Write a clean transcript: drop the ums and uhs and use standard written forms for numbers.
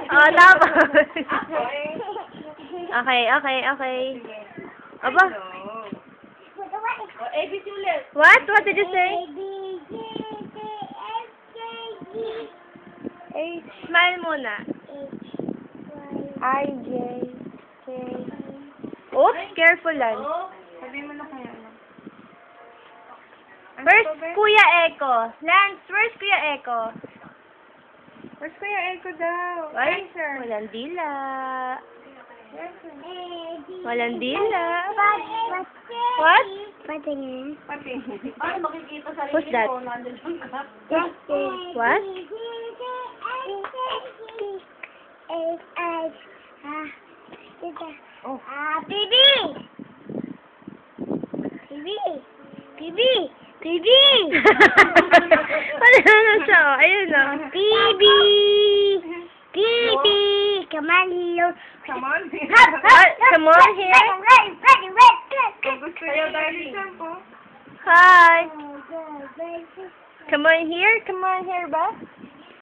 Oh, tapos. Okay. Aba. ABC ulit. What? What did you say? Smile muna. I, J, K. Oops, careful lang. Sabihin mo na kaya. Where's Kuya Eko? Lance, where's Kuya Eko? Where's Kuya Eko daw? Ay, walang dila. Walang dila. What? Patingin. Pati. Ay, makikita sa Who's that? What? Oh. Bibi! Ano na siya? Oh. Ayun na. Bibi! Come on here. Come on. Come on here. Kung gusto niyo tayo dito po. Hi. Come on here ba?